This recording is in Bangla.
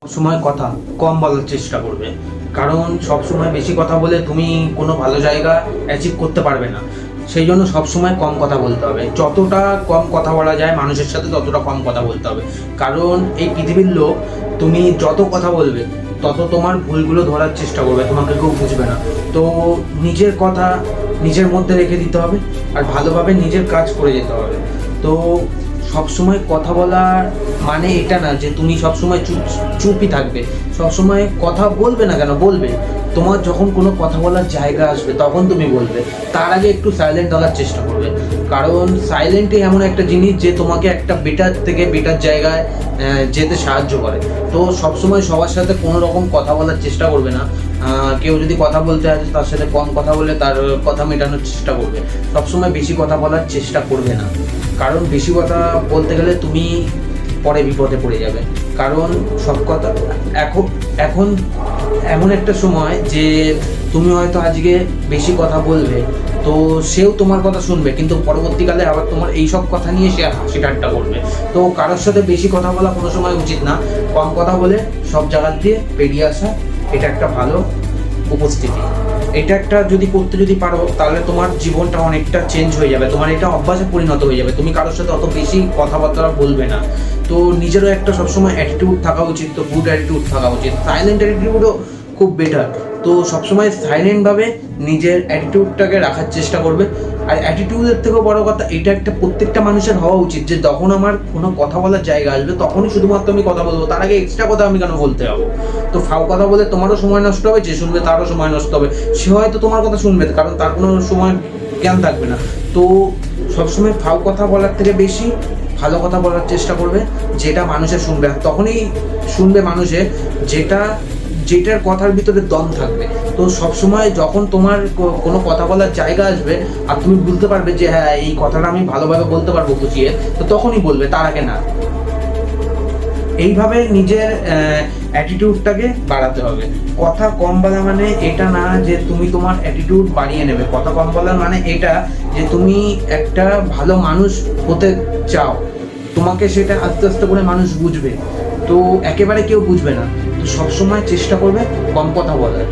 সবসময় কথা কম বলার চেষ্টা করবে, কারণ সবসময় বেশি কথা বলে তুমি কোনো ভালো জায়গা অ্যাচিভ করতে পারবে না। সেই জন্য সবসময় কম কথা বলতে হবে, যতটা কম কথা বলা যায় মানুষের সাথে ততটা কম কথা বলতে হবে। কারণ এই পৃথিবীর লোক, তুমি যত কথা বলবে তত তোমার ভুলগুলো ধরার চেষ্টা করবে, তোমাকে কেউ বুঝবে না। তো নিজের কথা নিজের মধ্যে রেখে দিতে হবে আর ভালোভাবে নিজের কাজ করে যেতে হবে। তো সবসময় কথা বলার মানে এটা না যে তুমি সবসময় চুপই থাকবে, সবসময় কথা বলবে না, কেন বলবে। তোমার যখন কোনো কথা বলার জায়গা আসবে তখন তুমি বলবে, তার আগে একটু সাইলেন্ট থাকার চেষ্টা করবে। কারণ সাইলেন্টই এমন একটা জিনিস যে তোমাকে একটা বেটার থেকে বেটার জায়গায় যেতে সাহায্য করে। তো সবসময় সবার সাথে কোনো রকম কথা বলার চেষ্টা করবে না। কেউ যদি কথা বলতে আসে তার সাথে কম কথা বলে তার কথা মেটানোর চেষ্টা করবে, সবসময় বেশি কথা বলার চেষ্টা করবে না। কারণ বেশি কথা বলতে গেলে তুমি পরে বিপদে পড়ে যাবে। কারণ সব কথা এখন এখন এমন একটা সময় যে তুমি হয়তো আজকে বেশি কথা বলবে, তো সেও তোমার কথা শুনবে, কিন্তু পরবর্তীকালে আবার তোমার এই সব কথা নিয়ে সে হাসি ঠাট্টা করবে। তো কারোর সাথে বেশি কথা বলা কোনো সময় উচিত না। কম কথা বলে সব জায়গা দিয়ে পেরিয়ে আসা, এটা একটা ভালো উপস্থিতি। এটা একটা যদি করতে পারো তাহলে তোমার জীবনটা অনেকটা চেঞ্জ হয়ে যাবে, তোমার এটা অভ্যাসে পরিণত হয়ে যাবে, তুমি কারোর সাথে অত বেশি কথাবার্তা বলবে না। তো নিজেরও একটা সবসময় অ্যাটিটিউড থাকা উচিত, তো গুড অ্যাটিটিউড থাকা উচিত, সাইলেন্ট অ্যাটিটিউডও খুব বেটার। তো সবসময় সাইলেন্টভাবে নিজের অ্যাটিটিউডটাকে রাখার চেষ্টা করবে। আর অ্যাটিটিউডের থেকেও বড় কথা, এটা একটা প্রত্যেকটা মানুষের হওয়া উচিত যে যখন আমার কোনো কথা বলার জায়গা আসবে তখনই শুধুমাত্র আমি কথা বলবো, তার আগে এক্সট্রা কথা আমি কেন বলতে যাবো। তো ফাও কথা বলে তোমারও সময় নষ্ট হবে, যে শুনবে তারও সময় নষ্ট হবে। সে হয়তো তোমার কথা শুনবে কারণ তার কোনো সময় জ্ঞান থাকবে না। তো সবসময় ফাও কথা বলার থেকে বেশি ভালো কথা বলার চেষ্টা করবে, যেটা মানুষের শুনবে। আর তখনই শুনবে মানুষে যেটার কথার ভিতরে দম থাকবে। তো সবসময় যখন তোমার কোনো কথা বলার জায়গা আসবে আর তুমি বুঝতে পারবে যে হ্যাঁ এই কথাটা আমি ভালোভাবে বলতে পারবো গুছিয়ে, তো তখনই বলবে, তার আগে না। এইভাবে নিজের অ্যাটিটিউডটাকে বাড়াতে হবে। কথা কম বলা মানে এটা না যে তুমি তোমার অ্যাটিটিউড বাড়িয়ে নেবে, কথা কম বলা মানে এটা যে তুমি একটা ভালো মানুষ হতে চাও, তোমাকে সেটা আস্তে আস্তে করে মানুষ বুঝবে। তো একেবারে কেউ বুঝবে না, তো সবসময় চেষ্টা করবে কম কথা বলার।